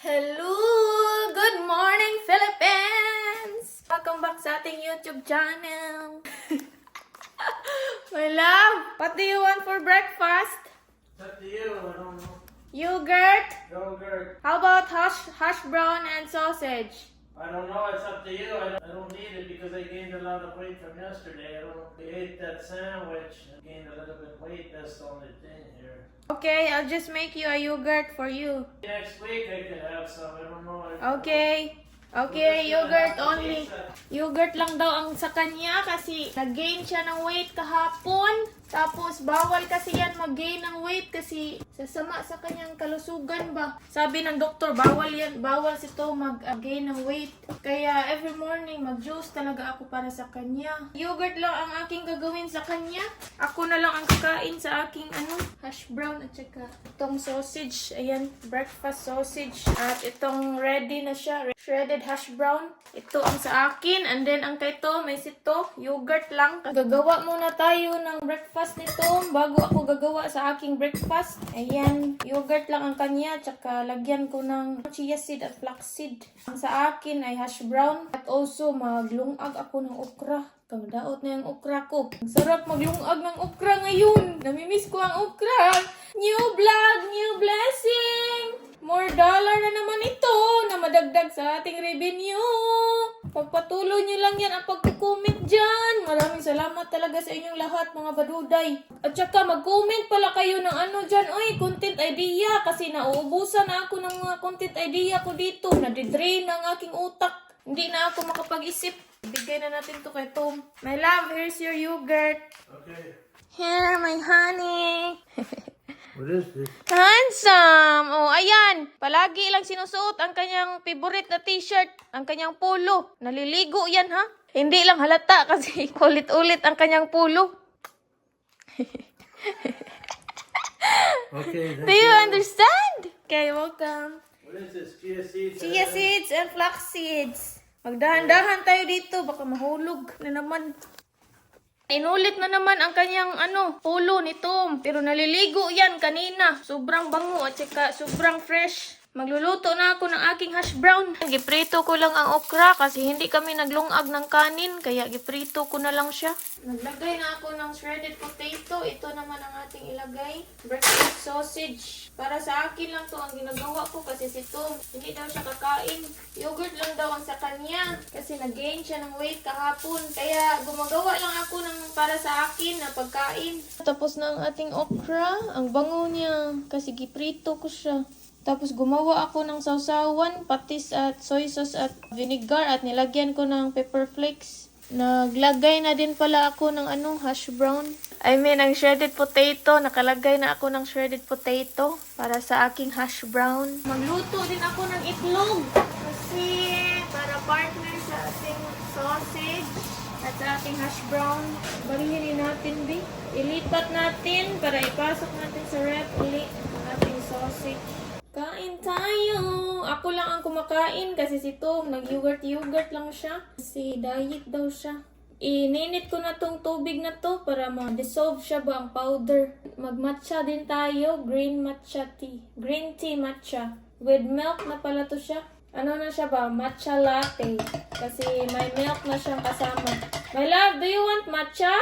Hello! Good morning, Philippines! Welcome back sa ating YouTube channel. My love, what do you want for breakfast? It's up to you. I don't know. Yogurt? Yogurt. How about hash brown and sausage? I don't know. It's up to you. I don't need it because I gained a lot of weight from yesterday. I ate that sandwich and gained a little bit of weight. That's the only thing here. Okay, I'll just make you a yogurt for you. Next week I could have some. I don't know. Okay. Okay, yogurt only. Yogurt lang daw ang sa kanya kasi nag-gain siya ng weight kahapon. Tapos bawal kasi yan mag-gain ng weight kasi sasama sa kanyang kalusugan ba. Sabi ng doktor, bawal yan, bawal sito mag-gain ng weight. Kaya every morning mag-juice talaga ako para sa kanya. Yogurt lang ang aking gagawin sa kanya. Ako na lang ang kakain sa aking hash brown at saka itong sausage. Ayan, breakfast sausage. At itong ready na siya, shredded hash brown. Ito ang sa akin. And then ang kay to, may sito, yogurt lang. Gagawa muna tayo ng breakfast nito bago ako gagawa sa aking breakfast. Ayan, yogurt lang ang kanya. Tsaka lagyan ko ng chia seed at flaxseed. Ang sa akin ay hash brown. At also maglungag ako ng okra. Kamadaot na yung okra ko. Ang sarap maglungag ng okra ngayon. Namimiss ko ang okra. New vlog, new blessing. More dollar na naman ito na madagdag sa ating revenue. Pagpatuloy nyo lang yan ang pagkukomment dyan. Maraming salamat talaga sa inyong lahat mga baduday. At saka mag-comment pala kayo ng dyan. Oy, content idea. Kasi nauubusan na ako ng mga content idea ko dito. Nadidrain ang aking utak. Hindi na ako makapag-isip. Ibigay na natin to kay Tom. My love, here's your yogurt. Okay. Here, my honey. What is this? Handsome! Oh, ayan. Palagi lang sinusuot ang kanyang favorite na t-shirt. Ang kanyang polo. Naliligo yan, ha? Hindi lang halata kasi ulit-ulit ang kanyang polo. Okay. Do you understand? Okay, welcome. What is this? Chia seeds. Chia seeds and flax seeds. Magdahan-dahan tayo dito. Baka mahulog na naman. Inulit na naman ang kanyang polo ni Tom. Pero naliligo yan kanina. Sobrang bango at saka sobrang fresh. Magluluto na ako ng aking hash brown. Giprito ko lang ang okra kasi hindi kami naglungag ng kanin. Kaya giprito ko na lang siya. Naglagay na ako ng shredded potato. Ito naman ang ating ilagay. Breakfast sausage. Para sa akin lang to ang ginagawa ko kasi si Tom hindi daw siya kakain. Yogurt lang daw ang sa kanya kasi nag-gain siya ng weight kahapon. Kaya gumagawa lang ako ng para sa akin na pagkain. Tapos na ang ating okra. Ang bango niya kasi giprito ko siya. Tapos gumawa ako ng sausawan, patis at soy sauce at vinegar at nilagyan ko ng pepper flakes. Naglagay na din pala ako ng hash brown. Ang shredded potato. Nakalagay na ako ng shredded potato para sa aking hash brown. Magluto din ako ng itlog kasi para partner sa ating sausage at sa ating hash brown. Balihin natin, ilipat natin para ipasok natin sa ref ulit ang ating sausage. Kain tayo! Ako lang ang kumakain kasi si Tom nag-yogurt lang siya. Kasi diet daw siya. Ininit ko na tong tubig na to para ma-dissolve siya ba ang powder. Mag-matcha din tayo. Green matcha tea. Green tea matcha. With milk na pala to siya. Ano na siya ba? Matcha latte. Kasi may milk na siyang kasama. My love, do you want matcha?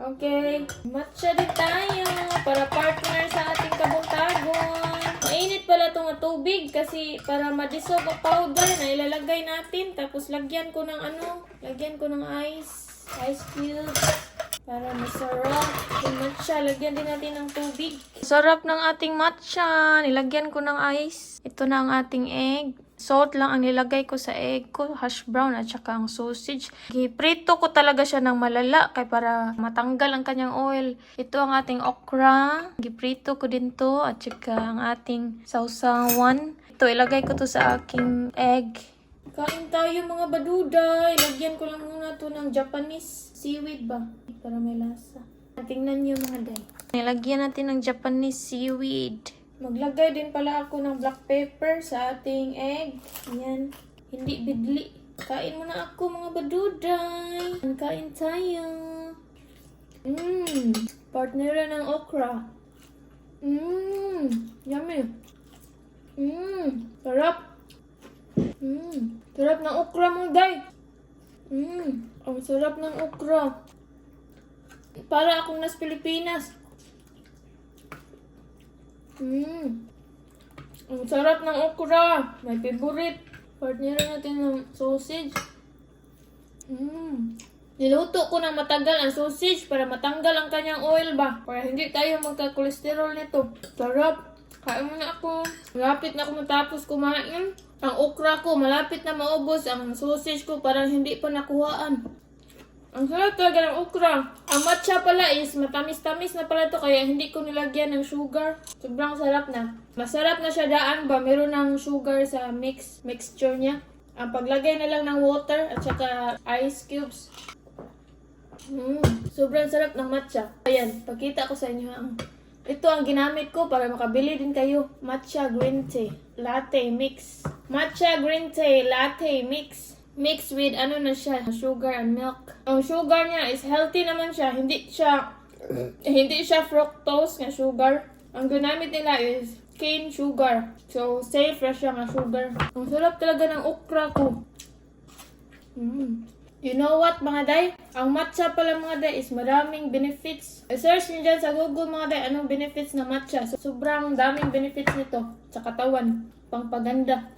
Okay. Matcha din tayo para partner sa ating kabuntagon. Mainit pala itong tubig kasi para ma-dissolve ang powder na ilalagay natin. Tapos lagyan ko ng ice cubes para masarap. Yung matcha, lagyan din natin ng tubig. Sarap ng ating matcha. Nilagyan ko ng ice. Ito na ang ating egg. Salt lang ang nilagay ko sa egg ko, hash brown at saka ang sausage. Giprito ko talaga siya ng malala kay para matanggal ang kanyang oil. Ito ang ating okra. Giprito ko din to at saka ang ating sausawan. Ito, ilagay ko to sa aking egg. Kain tayo mga baduday. Lagyan ko lang muna to ng Japanese seaweed ba? Para may lasa. Tingnan niyo mga day. Nilagyan natin ng Japanese seaweed. Maglagay din pala ako ng black pepper sa ating egg. Ayan. Hindi bidli. Kain muna ako mga baduday. Kain tayo. Partneran ng okra. Yummy. Sarap. Sarap ng okra mo, day. Ang sarap ng okra. Para akong nas Pilipinas. Ang sarap ng okra. My favorite. Partner natin ng sausage. Niluto ko ng matagal ang sausage para matanggal ang kanyang oil ba. Para hindi tayo magka-cholesterol nito. Sarap. Kain muna ako. Malapit na ako matapos kumain. Ang okra ko malapit na maubos. Ang sausage ko parang hindi pa nakuhaan. Ang sarap talaga ng okra. Ang matcha pala is matamis-tamis na pala to kaya hindi ko nilagyan ng sugar. Sobrang sarap na. Masarap na siya daan ba? Meron ng sugar sa mixture niya. Ang paglagay na lang ng water at saka ice cubes. Sobrang sarap ng matcha. Ayan, pakita ko sa inyo. Ito ang ginamit ko para makabili din kayo. Matcha green tea latte mix. Matcha green tea latte mix. Mix with ano na siya, sugar and milk. Ang sugar niya is healthy naman siya. Hindi siya fructose na sugar. Ang ginamit nila is cane sugar. So, safe na siya nga sugar. Ang sarap talaga ng okra ko. You know what mga day? Ang matcha pala mga day is maraming benefits. I-search nyo dyan sa Google mga day anong benefits ng matcha. So, sobrang daming benefits nito sa katawan. Pangpaganda.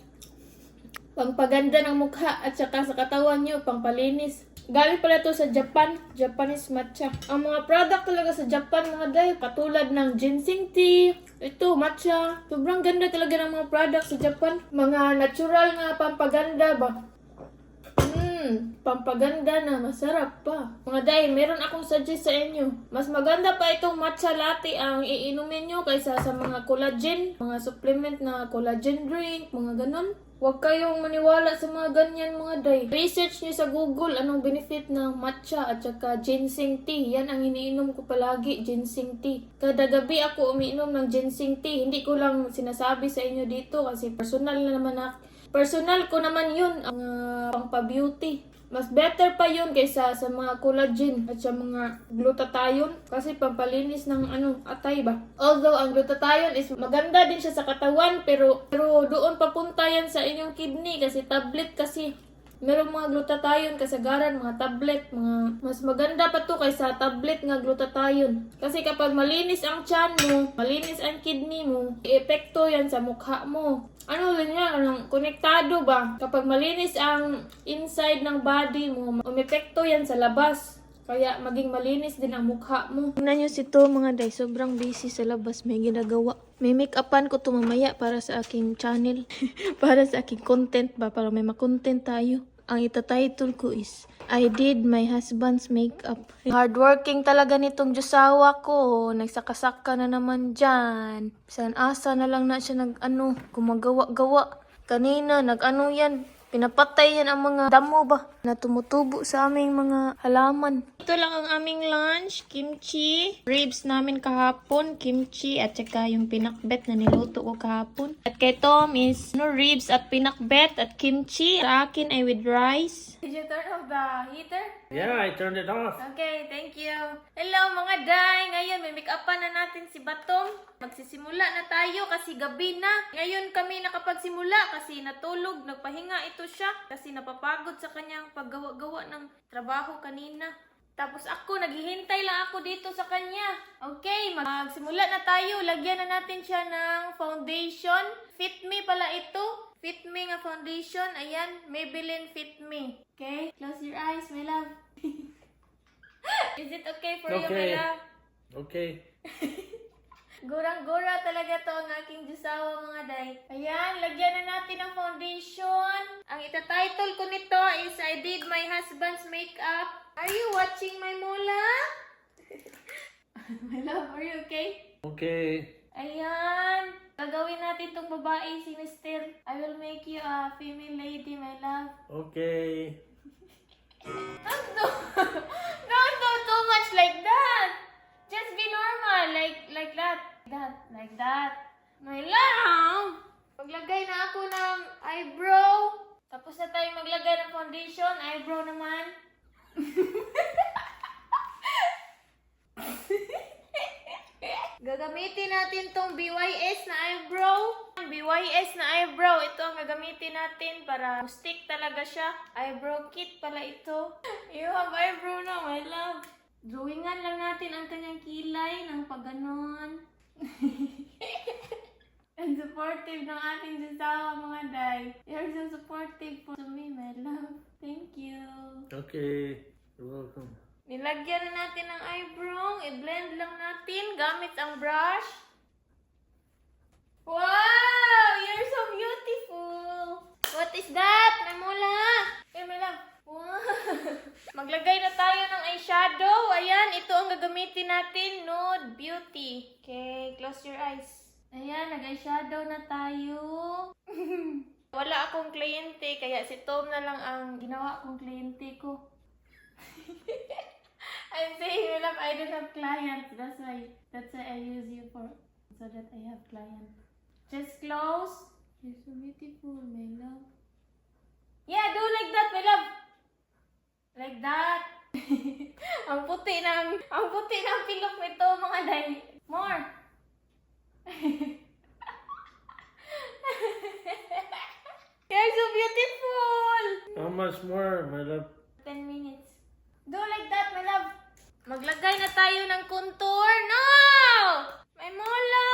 Pangpaganda ng mukha at saka sa katawan nyo. Pangpalinis. Galing pala to sa Japan. Japanese matcha. Ang mga product talaga sa Japan mga day. Katulad ng ginseng tea. Ito, matcha. Sobrang ganda talaga ng mga product sa Japan. Mga natural nga pampaganda ba? Pampaganda na masarap pa. Mga day, meron akong suggest sa inyo. Mas maganda pa itong matcha latte ang iinumin nyo kaysa sa mga collagen, mga supplement na collagen drink, mga ganon. Huwag kayong maniwala sa mga ganyan mga day. Research nyo sa Google anong benefit ng matcha at saka ginseng tea. Yan ang iniinom ko palagi, ginseng tea. Kada gabi ako umiinom ng ginseng tea. Hindi ko lang sinasabi sa inyo dito kasi personal na naman ako. Personal ko naman yun, ang pangpa-beauty. Mas better pa yun kaysa sa mga collagen at sa mga glutathione kasi pampalinis ng atay ba. Although ang glutathione is maganda din siya sa katawan pero doon papunta yan sa inyong kidney kasi tablet kasi. Merong mga glutathione kasagaran, mga tablet, mas maganda pa to kaysa tablet nga glutathione. Kasi kapag malinis ang tiyan mo, malinis ang kidney mo, epekto yan sa mukha mo. Ano din yan, konektado ba? Kapag malinis ang inside ng body mo, umepekto yan sa labas. Kaya maging malinis din ang mukha mo. Tingnan nyo si to mga day, sobrang busy sa labas, may ginagawa. May make-upan ko to mamaya para sa aking channel. Para sa aking content ba, para may makontent tayo. Ang itatitle ko is, I did my husband's makeup. Hardworking talaga nitong Diyosawa ko. Nagsakasaka na naman dyan. San asa na lang na siya gumagawa-gawa. Kanina, yan. Pinapatay yan ang mga damo ba na tumutubo sa aming mga halaman. Ito lang ang aming lunch, kimchi, ribs namin kahapon, kimchi, at saka yung pinakbet na niluto ko kahapon. At kay Tom is ribs at pinakbet at kimchi. Sa akin ay with rice. Did you turn off the heater? Yeah, I turned it off. Okay, thank you. Hello mga day! Ngayon may make-upan na natin si Batong. Magsisimula na tayo kasi gabi na. Ngayon kami nakapagsimula kasi natulog, nagpahinga ito siya. Kasi napapagod sa kanyang paggawa-gawa ng trabaho kanina. Tapos ako, naghihintay lang ako dito sa kanya. Okay, magsimula na tayo. Lagyan na natin siya ng foundation. Fit Me pala ito. Fit Me nga foundation. Ayan, Maybelline Fit Me. Okay, close your eyes, my love. Is it okay for you, my love? Okay. Gurang-gura talaga to ang aking Diyosawa mga day. Ayan, lagyan na natin ng foundation. Ang itatitle ko nito is I Did My Husband's Makeup. Are you watching my mula? My love, are you okay? Okay. Ayan. Gagawin natin tong babae si Mr. I will make you a female lady, my love. Okay. Don't do too much like that. Just be normal, like that. Like that. My love! Maglagay na ako ng eyebrow. Tapos na tayo maglagay ng foundation. Eyebrow naman. Gagamitin natin tong BYS na eyebrow. BYS na eyebrow. Ito ang gagamitin natin para stick talaga siya. Eyebrow kit pala ito. You have eyebrow na, my love. Drawingan lang natin ang kanyang kilay ng pagganon. And supportive ng ating sasawa, mga day. You're so supportive to me, my love. Thank you. Okay, you're welcome. Nilagyan na natin ng eyebrow. I-blend lang natin gamit ang brush. Wow! You're so beautiful! What is that? Namula! Eh, my love. Wow! Maglagay na tayo ng eyeshadow. Ayan, ito ang gagamitin natin. Nude Beauty. Okay, close your eyes. Ayan, nag-eyeshadow na tayo. Wala akong kliyente, kaya si Tom na lang ang ginawa kong kliyente ko. I'm saying, love, I don't have clients. That's why I use you for, so that I have clients. Just close. You're so beautiful, my love. Yeah, do like that, my love. Like that. ang puti ng pilok nito, mga day. More. You're so beautiful. How much more, my love? 10 minutes. Do like that, my love. Maglagay na tayo ng contour. No! May mola!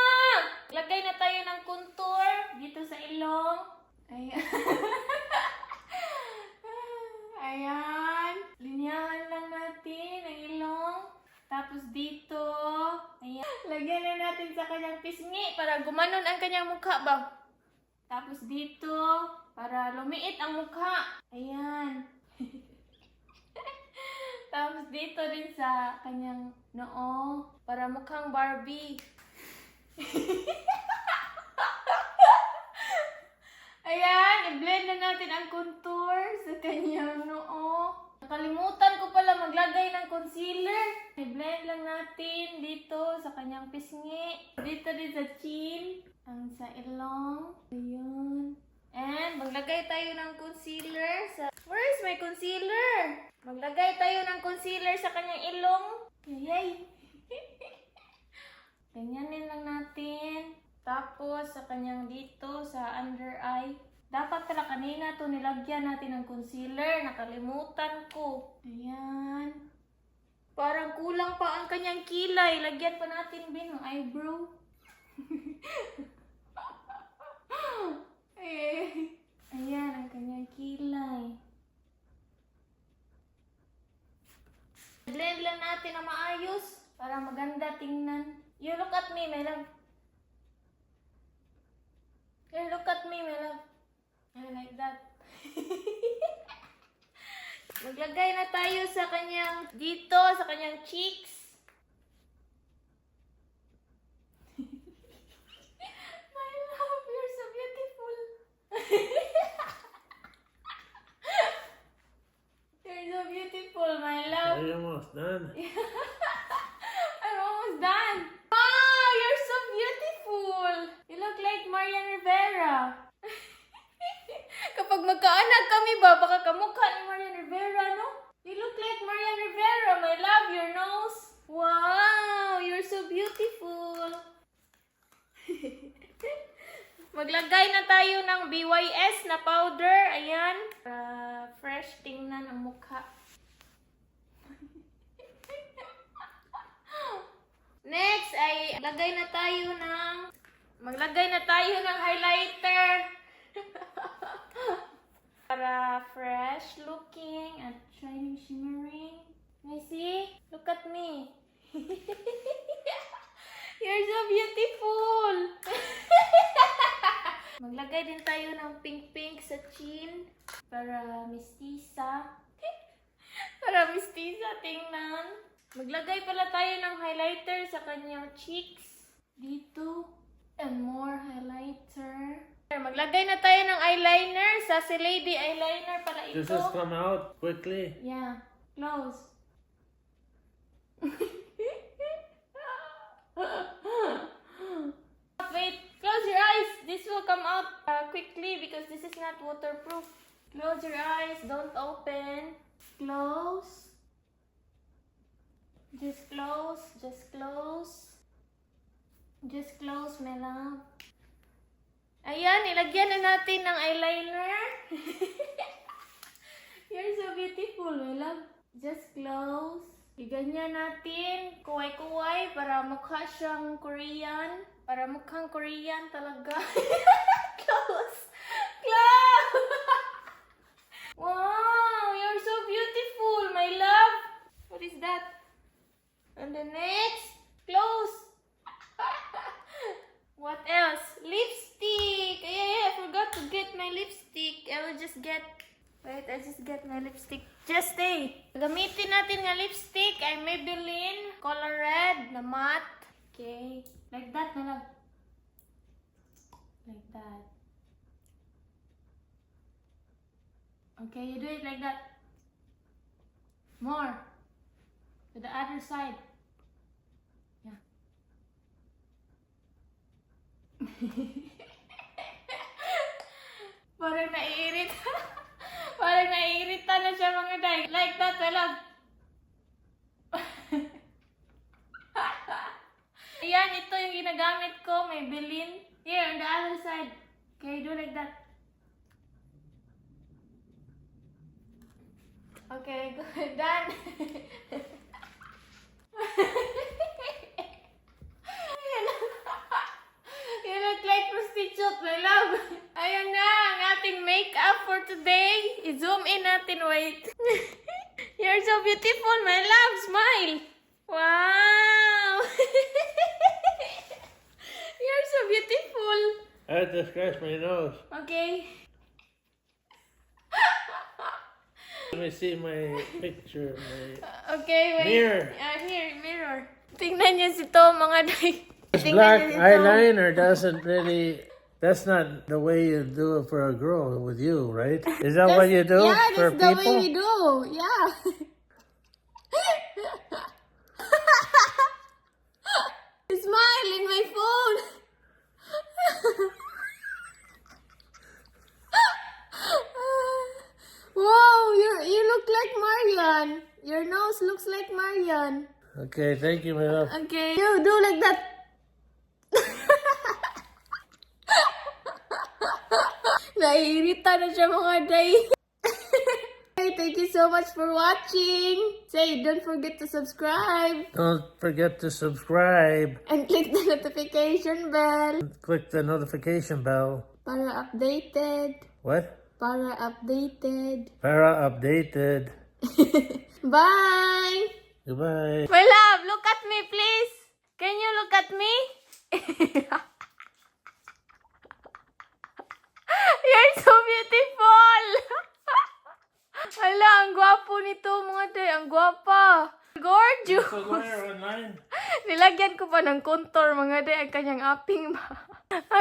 Maglagay na tayo ng contour dito sa ilong. Ayan. Ayan. Linyahan lang natin ang ilong. Tapos dito. Ayan. Lagyan na natin sa kanyang pisngi para gumanon ang kanyang mukha ba? Tapos dito, para lumiit ang mukha. Ayan. Tapos dito din sa kanyang noo, para mukhang Barbie. Ayan, i-blend na natin ang contour sa kanyang noo. Nakalimutan ko pala maglagay ng concealer. I-blend lang natin dito sa kanyang pisngi. Dito din sa chin. Ang sa ilong. Ayan. And maglagay tayo ng concealer sa... Where is my concealer? Maglagay tayo ng concealer sa kanyang ilong. Yay! Ganyanin lang natin. Tapos sa kanyang dito, sa under eye. Dapat pala kanina to nilagyan natin ng concealer. Nakalimutan ko. Ayan. Parang kulang pa ang kanyang kilay. Lagyan pa natin din ng eyebrow. Ayan ang kanyang kilay. Blend lang natin na maayos para maganda tingnan. You look at me, my love. You look at me, my love. I like that. Maglagay na tayo sa kanyang dito, sa kanyang cheeks. My love, you're so beautiful. You're so beautiful, my love. Are you almost done? I'm almost done. Wow, you're so beautiful. You look like Marian Rivera. Kapag magkaanak kami ba, baka kamukha ni Marian Rivera, no? You look like Marian Rivera, my love, your nose. Wow, you're so beautiful. Maglagay na tayo ng BYS na powder. Ayan. Para fresh tingnan ang mukha. Next ay maglagay na tayo ng highlighter. Para fresh looking at shining, shimmering. May see? Look at me. You're so beautiful. Maglagay din tayo ng pink-pink sa chin. Para mistisa. Para mistisa tingnan. Maglagay pala tayo ng highlighter sa kanyang cheeks. Dito. And more highlighter. Maglagay na tayo ng eyeliner. Sa si Lady eyeliner pala ito. This has come out quickly. Yeah. Close. Wait. Close your eyes. This will come out quickly because this is not waterproof. Close your eyes. Don't open. Close. Just close. Just close. Just close, my love. Ayan, ilagyan na natin ng eyeliner. You're so beautiful, my love. Just close. Iganyan natin, kuway-kuway, para mukha siyang Korean. Para mukhang Korean talaga. Close! Close! Wow! You're so beautiful, my love! What is that? And the next, close! What else? Lipstick! Yeah, I forgot to get my lipstick. I will just get... Wait, I just get my lipstick. Just stay. Gamitin natin nga lipstick ay Maybelline Color Red na matte. Okay. Like that na lang. Like that. Okay, you do it like that. More. To the other side. Yeah. Parang naiirita. Parang naiirita na siya mga day. Like that, I love. Ayan, ito yung ginagamit ko. Maybelline. Here, on the other side. Okay, do like that. Okay, good. Done. You look like prostitute, my love. Ayun na, ang ating makeup for today. I-zoom in natin, wait. You're so beautiful, my love. Smile. Wow. You're so beautiful. I had to scratch my nose. Okay. Let me see my picture. Okay, wait. Mirror. Here, mirror. Tingnan niyo si Tom, mga day. This Tingnan black niyo si Tom. eyeliner doesn't really. That's not the way you do it for a girl with you, right? Is that what you do Yeah, for that's the people? way we do. Yeah. Smile in my phone. Wow, you look like Marian. Your nose looks like Marian. Okay, thank you, my love. Okay, you do like that. Naiirita na siya mga day. Okay, thank you so much for watching. Say, don't forget to subscribe Don't forget to subscribe. and click the notification bell Click the notification bell. para updated. What? Para updated. Para updated. Bye! Goodbye. My love, look at me, please. Can you look at me? You're so beautiful. Hala, ang gwapo nito mga day. Ang gwapa. Gorgeous. So where online? Nilagyan ko pa ng contour mga day ang kanyang aping ba.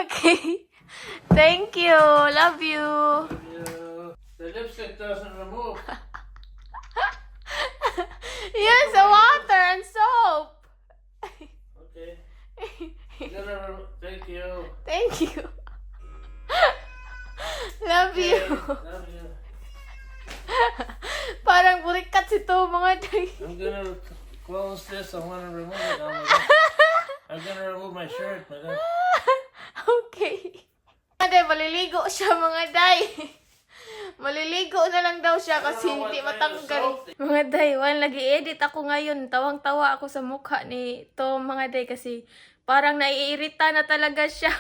Okay. Thank you. Love you. The lipstick doesn't remove. Use the water and soap. Okay. Thank you. Thank you. Love you. Love you. Parang burikat si to mga day. I'm gonna close this. I want to remove it. I'm gonna remove my shirt. My God. Okay. Mga day, maliligo siya mga day. Maliligo na lang daw siya kasi hindi matanggal. Mga day, lagi edit ako ngayon. Tawang-tawa ako sa mukha ni Tom mga day kasi parang naiirita na talaga siya.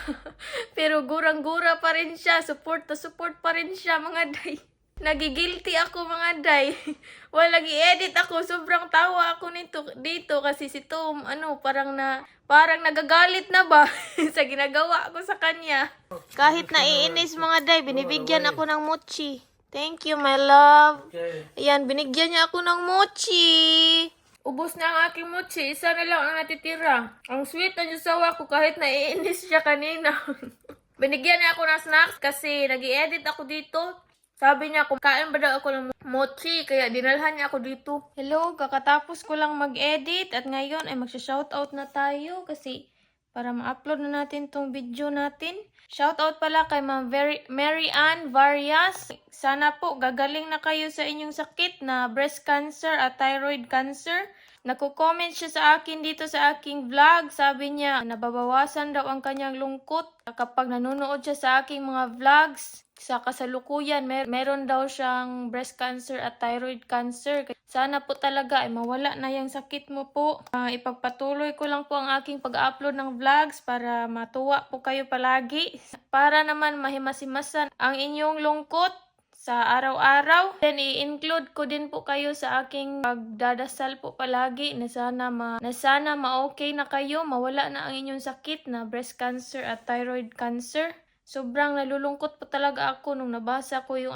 Pero gurang-gura pa rin siya. Support na support pa rin siya mga day. Nagigilty ako mga day. Lagi edit ako. Sobrang tawa ako dito kasi si Tom, parang nagagalit na ba sa ginagawa ko sa kanya. Kahit naiinis mga day, binibigyan ako ng mochi. Thank you, my love. Okay. Ayan, binigyan niya ako ng mochi. Ubos na ang aking mochi. Isa na lang ang natitira. Ang sweet na jusawa ko kahit naiinis siya kanina. Binigyan niya ako ng snacks kasi nag-i-edit ako dito. Sabi niya, kain ba daw ako ng mochi? Kaya dinalhan niya ako dito. Hello, kakatapos ko lang mag-edit. At ngayon ay magsha-shoutout na tayo. Kasi para ma-upload na natin tong video natin. Shoutout pala kay Ma'am Mary Ann Varias. Sana po gagaling na kayo sa inyong sakit na breast cancer at thyroid cancer. Naku-comment siya sa akin dito sa aking vlog. Sabi niya, nababawasan daw ang kanyang lungkot kapag nanonood siya sa aking mga vlogs. Sa kasalukuyan, meron daw siyang breast cancer at thyroid cancer. Sana po talaga ay mawala na yung sakit mo po. Ipagpatuloy ko lang po ang aking pag-upload ng vlogs para matuwa po kayo palagi. Para naman mahimasimasan ang inyong lungkot sa araw-araw. Then, i-include ko din po kayo sa aking pagdadasal po palagi na sana ma-okay na kayo, mawala na ang inyong sakit na breast cancer at thyroid cancer. Sobrang nalulungkot po talaga ako nung nabasa ko yung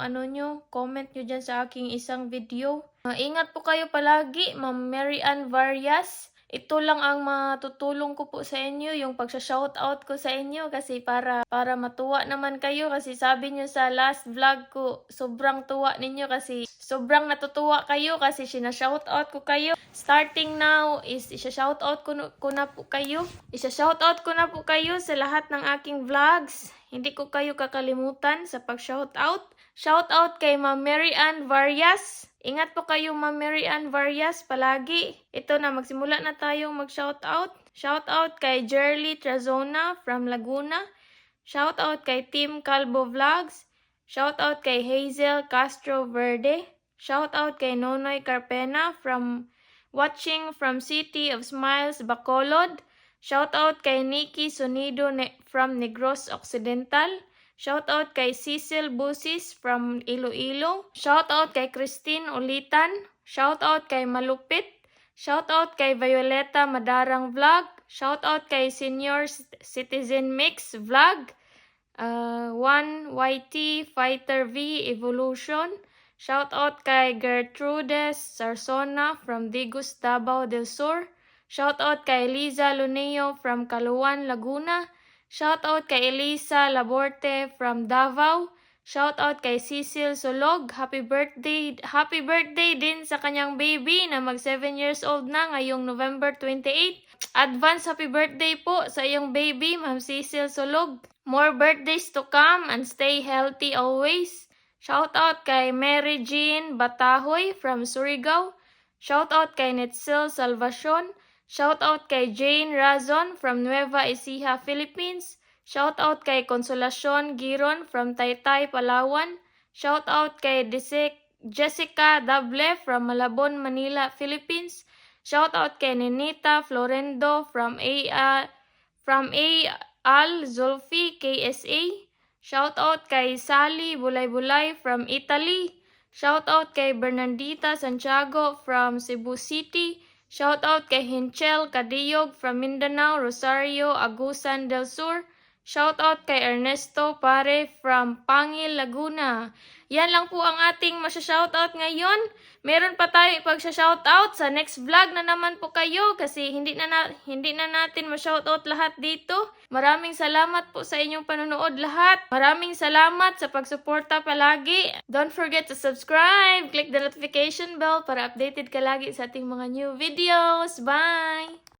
comment nyo dyan sa aking isang video. Ingat po kayo palagi, Ma'am Mary Ann Varias. Ito lang ang matutulong ko po sa inyo, yung pagsha-shoutout ko sa inyo kasi para matuwa naman kayo kasi sabi nyo sa last vlog ko, sobrang tuwa ninyo kasi sobrang natutuwa kayo kasi sina-shoutout ko kayo. Starting now is isa-shoutout ko na po kayo. Isa-shoutout ko na po kayo sa lahat ng aking vlogs. Hindi ko kayo kakalimutan sa pag-shoutout. Shoutout kay Ma'am Mary Ann Varias. Ingat po kayo, Ma'am Mary Ann Varias, palagi. Ito na, magsimula na tayong mag-shoutout. Shoutout kay Jerly Trazona from Laguna. Shoutout kay Team Calbo Vlogs. Shoutout kay Hazel Castro Verde. Shoutout kay Nonoy Carpena watching from City of Smiles, Bacolod. Shoutout kay Nikki Sonido from Negros Occidental. Shoutout kay Cecil Busis from Iloilo. Shoutout kay Christine Ulitan. Shoutout kay Malupit. Shoutout kay Violeta Madarang Vlog. Shoutout kay Senior Citizen Mix Vlog. 1YT Fighter V Evolution. Shoutout kay Gertrudes Sarsona from Digus, Davao del Sur. Shoutout kay Liza Luneo from Caluan, Laguna. Shoutout kay Elisa Laborte from Davao. Shoutout kay Cecil Solog. Happy birthday din sa kanyang baby na mag 7 years old na ngayong November 28. Advance happy birthday po sa iyong baby, Ma'am Cecil Solog. More birthdays to come and stay healthy always. Shoutout kay Mary Jean Batahoy from Surigao. Shoutout kay Netzel Salvacion. Shoutout kay Jane Razon from Nueva Ecija, Philippines. Shoutout kay Consolacion Giron from Taytay, Palawan. Shoutout kay Jessica Dable from Malabon, Manila, Philippines. Shoutout kay Ninita Florendo from Al Zulfi, KSA. Shoutout kay Sally Bulay-Bulay from Italy. Shoutout kay Bernardita Santiago from Cebu City. Shoutout kay Hinchel Cadillog from Mindanao, Rosario, Agusan del Sur. Shoutout kay Ernesto Pare from Pangil, Laguna. Yan lang po ang ating masya-shoutout ngayon. Meron pa tayo ipag-shoutout sa next vlog na naman po kayo kasi hindi na natin ma-shoutout lahat dito. Maraming salamat po sa inyong panonood lahat. Maraming salamat sa pagsuporta palagi. Don't forget to subscribe. Click the notification bell para updated ka lagi sa ating mga new videos. Bye!